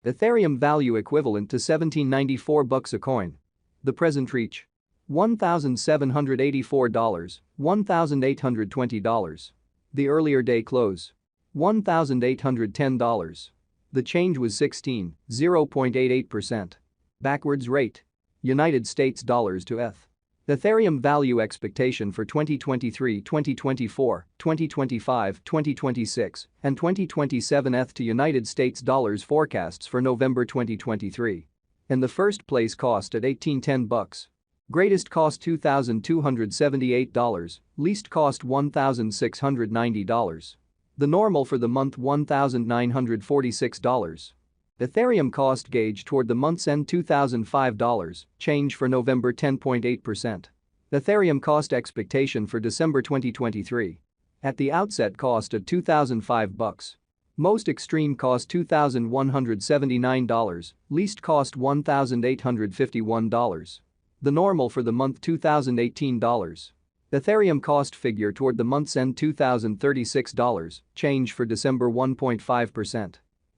Ethereum value equivalent to $17.94 a coin. The present reach: $1,784, $1,820. The earlier day close: $1,810. The change was 0.88%. Backwards rate: United States dollars to ETH. Ethereum value expectation for 2023, 2024, 2025, 2026, and 2027. ETH to United States dollars forecasts for November 2023. In the first place, cost at $1,810. Greatest cost $2,278, least cost $1,690. The normal for the month $1,946. Ethereum cost gauge toward the month's end $2,005, change for November 10.8%. Ethereum cost expectation for December 2023. At the outset, cost at $2,005. Most extreme cost $2,179, least cost $1,851. The normal for the month $2,018. Ethereum cost figure toward the month's end $2,036, change for December 1.5%.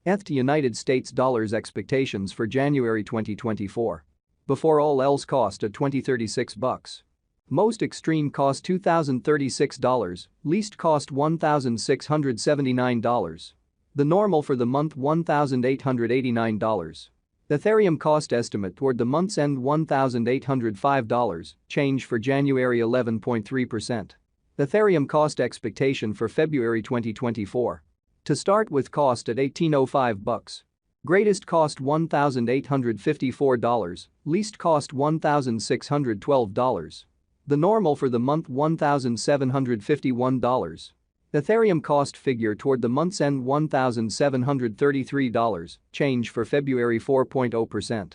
ETH to United States dollars expectations for January 2024. Before all else, cost at $2036. Most extreme cost $2,036, least cost $1,679. The normal for the month $1,889. Ethereum cost estimate toward the month's end $1,805, change for January 11.3%. Ethereum cost expectation for February 2024. To start with, cost at $1,805. Greatest cost $1,854, least cost $1,612. The normal for the month $1,751. Ethereum cost figure toward the month's end $1,733, change for February 4.0%.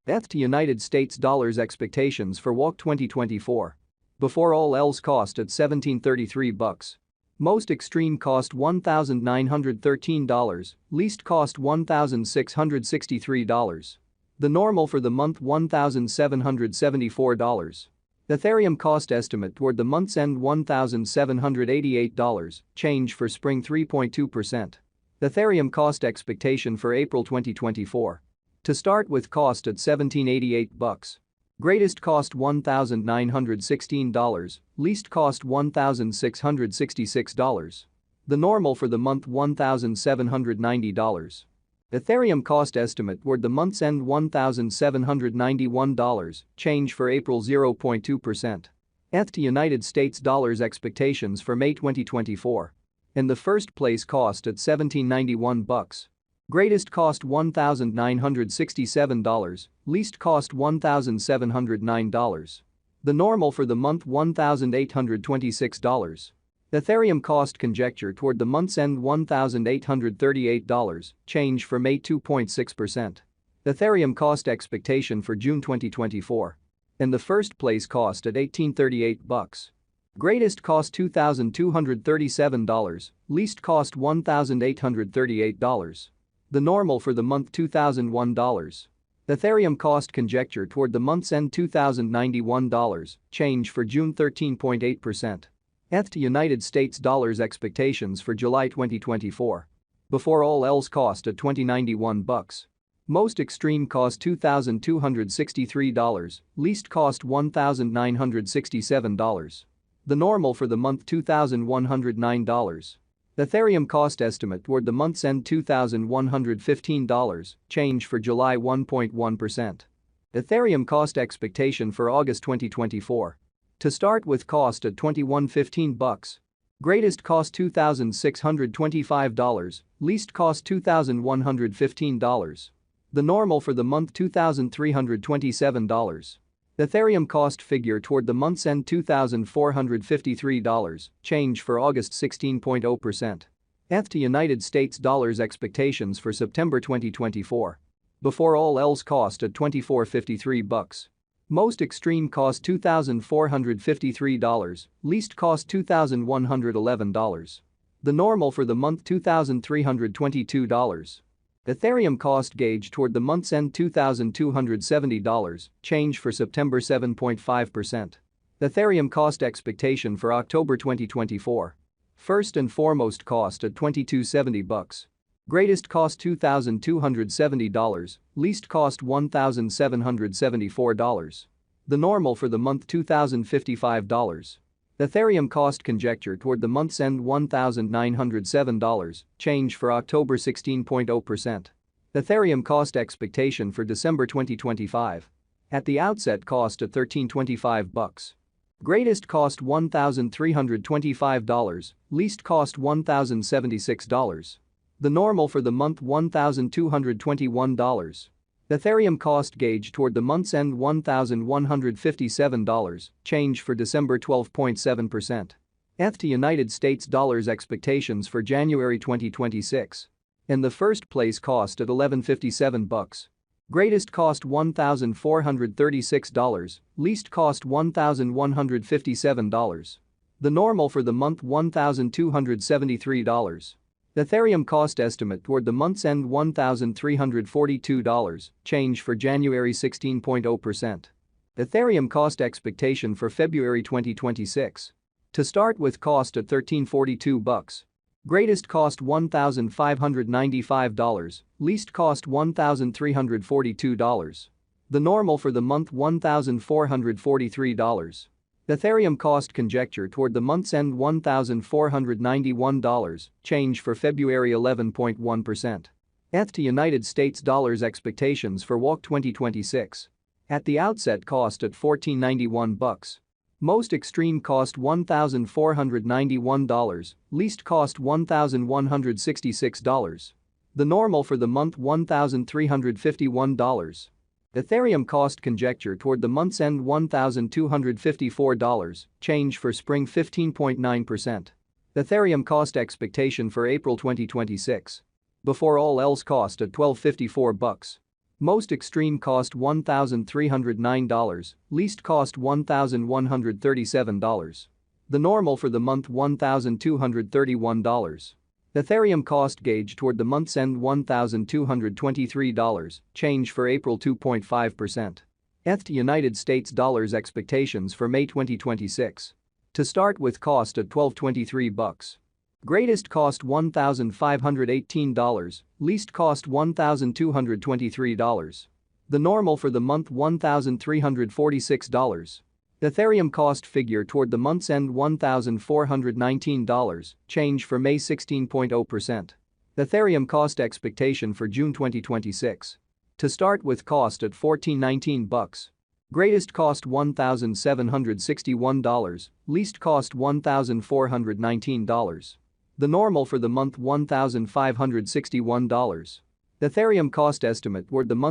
ETH to United States dollars expectations for WOC 2024. Before all else, cost at $1,733. Most extreme cost $1,913, least cost $1,663. The normal for the month $1,774. Ethereum cost estimate toward the month's end $1,788, change for spring 3.2%. Ethereum cost expectation for April 2024. To start with, cost at $1,788. Greatest cost $1,916, least cost $1,666. The normal for the month $1,790. Ethereum cost estimate toward the month's end $1,791, change for April 0.2%. ETH to United States dollars expectations for May 2024. In the first place, cost at $1,791. Greatest cost $1,967, least cost $1,709. The normal for the month $1,826. Ethereum cost conjecture toward the month's end $1,838, change for May 2.6%. Ethereum cost expectation for June 2024. In the first place, cost at $1,838. Greatest cost $2,237, least cost $1,838. The normal for the month $2,001. Ethereum cost conjecture toward the month's end $2,091, change for June 13.8%. ETH to United States dollars expectations for July 2024. Before all else, cost at $2091. Most extreme cost $2,263, least cost $1,967. The normal for the month $2,109. Ethereum cost estimate toward the month's end $2,115, change for July 1.1%. Ethereum cost expectation for August 2024. To start with, cost at $2,115. Greatest cost $2,625, least cost $2,115. The normal for the month $2,327. Ethereum cost figure toward the month's end $2,453, change for August 16.0%. ETH to United States dollars expectations for September 2024. Before all else, cost at $2,453. Most extreme cost $2,453, least cost $2,111. The normal for the month $2,322. Ethereum cost gauge toward the month's end $2,270, change for September 7.5%. Ethereum cost expectation for October 2024. First and foremost, cost at $2,270. Greatest cost $2,270, least cost $1,774. The normal for the month $2,055. Ethereum cost conjecture toward the month's end $1,907, change for October 16.0%. Ethereum cost expectation for December 2025. At the outset cost at $13.25. Greatest cost $1,325, least cost $1,076. The normal for the month $1,221. Ethereum cost gauge toward the month's end $1,157, change for December 12.7%. ETH to United States dollars expectations for January 2026. In the first place cost at $11.57. Greatest cost $1,436, least cost $1,157. The normal for the month $1,273. Ethereum cost estimate toward the month's end $1,342, change for January 16.0%. Ethereum cost expectation for February 2026. To start with cost at $13.42. Greatest cost $1,595, least cost $1,342. The normal for the month $1,443. Ethereum cost conjecture toward the month's end $1,491, change for February 11.1%. ETH to United States dollars expectations for WAC 2026. At the outset cost at $14.91. Most extreme cost $1,491, least cost $1,166. The normal for the month $1,351. Ethereum cost conjecture toward the month's end $1,254, change for spring 15.9%. Ethereum cost expectation for April 2026. Before all else cost at $12.54. Most extreme cost $1,309, least cost $1,137. The normal for the month $1,231. Ethereum cost gauge toward the month's end $1,223, change for April 2.5%. ETH to United States dollars expectations for May 2026. To start with cost at $12.23. Greatest cost $1,518, least cost $1,223. The normal for the month $1,346. Ethereum cost figure toward the month's end $1,419, change for May 16.0%. Ethereum cost expectation for June 2026. To start with cost at $14.19. Greatest cost $1,761, least cost $1,419. The normal for the month $1,561. Ethereum cost estimate toward the month